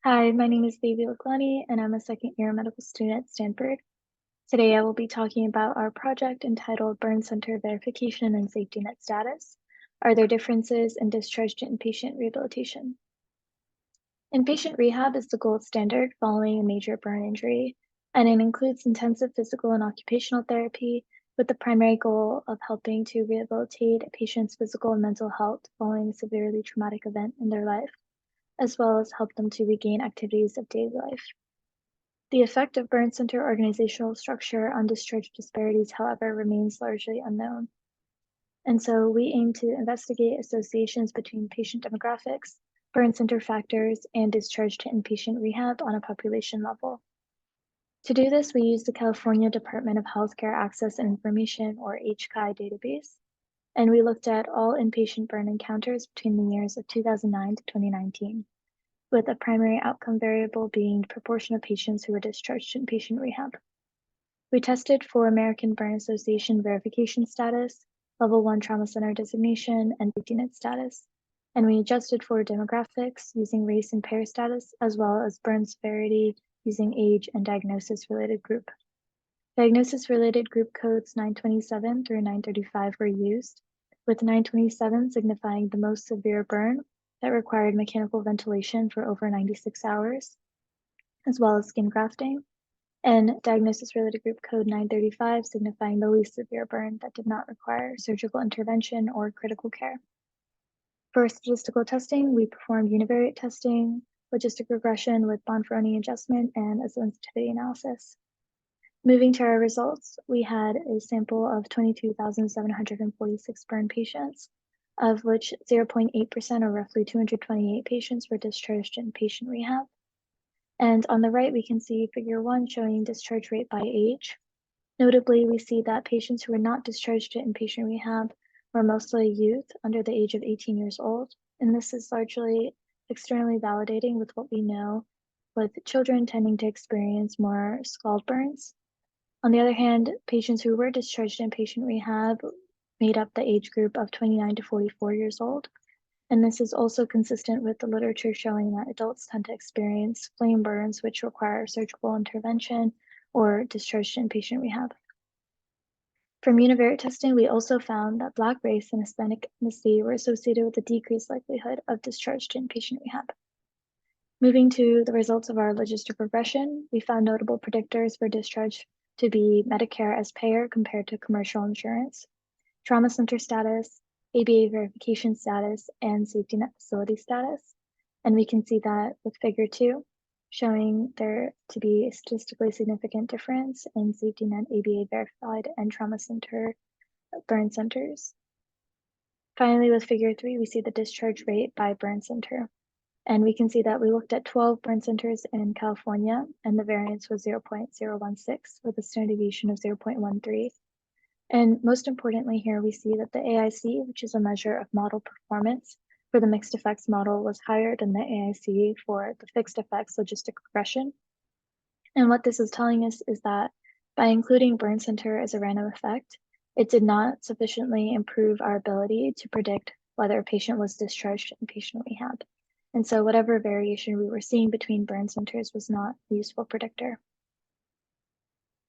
Hi, my name is Devi Lakhlani, and I'm a second-year medical student at Stanford. Today, I will be talking about our project entitled Burn Center Verification and Safety Net Status. Are there differences in discharge to inpatient rehabilitation? Inpatient rehab is the gold standard following a major burn injury, and it includes intensive physical and occupational therapy with the primary goal of helping to rehabilitate a patient's physical and mental health following a severely traumatic event in their life, as well as help them to regain activities of daily life. The effect of burn center organizational structure on discharge disparities, however, remains largely unknown. And so we aim to investigate associations between patient demographics, burn center factors, and discharge to inpatient rehab on a population level. To do this, we use the California Department of Healthcare Access and Information, or HCI database, and we looked at all inpatient burn encounters between the years of 2009 to 2019. With a primary outcome variable being the proportion of patients who were discharged to inpatient rehab. We tested for American Burn Association verification status, level 1 trauma center designation, and safety net status. And we adjusted for demographics using race and payer status, as well as burn severity using age and diagnosis-related group. Diagnosis-related group codes 927 through 935 were used, with 927 signifying the most severe burn that required mechanical ventilation for over 96 hours, as well as skin grafting, and diagnosis-related group code 935 signifying the least severe burn that did not require surgical intervention or critical care. For statistical testing, we performed univariate testing, logistic regression with Bonferroni adjustment, and a sensitivity analysis. Moving to our results, we had a sample of 22,746 burn patients, of which 0.8% or roughly 228 patients were discharged in inpatient rehab. And on the right, we can see figure 1 showing discharge rate by age. Notably, we see that patients who were not discharged to inpatient rehab were mostly youth under the age of 18 years old, and this is largely externally validating with what we know, with children tending to experience more scald burns. On the other hand, patients who were discharged to inpatient rehab made up the age group of 29 to 44 years old. And this is also consistent with the literature showing that adults tend to experience flame burns, which require surgical intervention or discharge to inpatient rehab. From univariate testing, we also found that Black race and Hispanic ethnicity were associated with a decreased likelihood of discharge to inpatient rehab. Moving to the results of our logistic regression, we found notable predictors for discharge to be Medicare as payer compared to commercial insurance, trauma center status, ABA verification status, and safety net facility status. And we can see that with figure 2, showing there to be a statistically significant difference in safety net ABA verified and trauma center burn centers. Finally, with figure 3, we see the discharge rate by burn center. And we can see that we looked at 12 burn centers in California, and the variance was 0.016 with a standard deviation of 0.13. And most importantly here, we see that the AIC, which is a measure of model performance for the mixed effects model, was higher than the AIC for the fixed effects logistic regression. And what this is telling us is that by including burn center as a random effect, it did not sufficiently improve our ability to predict whether a patient was discharged in inpatient rehab. And so whatever variation we were seeing between burn centers was not a useful predictor.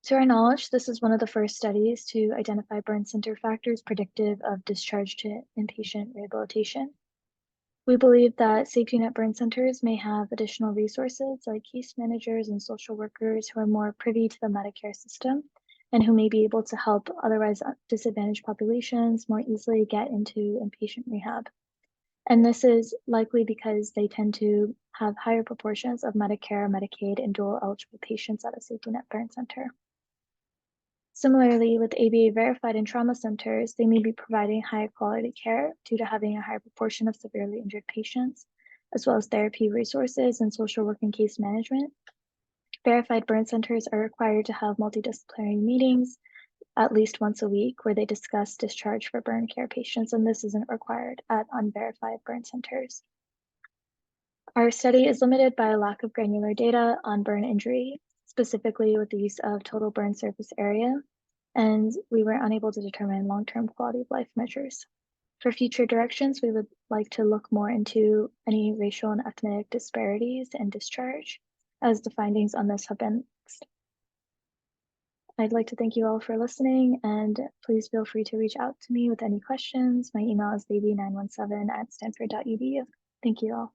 To our knowledge, this is one of the first studies to identify burn center factors predictive of discharge to inpatient rehabilitation. We believe that safety net burn centers may have additional resources like case managers and social workers who are more privy to the Medicare system and who may be able to help otherwise disadvantaged populations more easily get into inpatient rehab. And this is likely because they tend to have higher proportions of Medicare, Medicaid, and dual eligible patients at a safety net burn center. Similarly, with ABA verified and trauma centers, they may be providing higher quality care due to having a higher proportion of severely injured patients, as well as therapy resources and social work and case management. Verified burn centers are required to have multidisciplinary meetings at least once a week where they discuss discharge for burn care patients, and this isn't required at unverified burn centers. Our study is limited by a lack of granular data on burn injury, specifically with the use of total burn surface area, and we were unable to determine long-term quality of life measures. For future directions, we would like to look more into any racial and ethnic disparities in discharge, as the findings on this have been mixed. I'd like to thank you all for listening, and please feel free to reach out to me with any questions. My email is baby917@stanford.edu. Thank you all.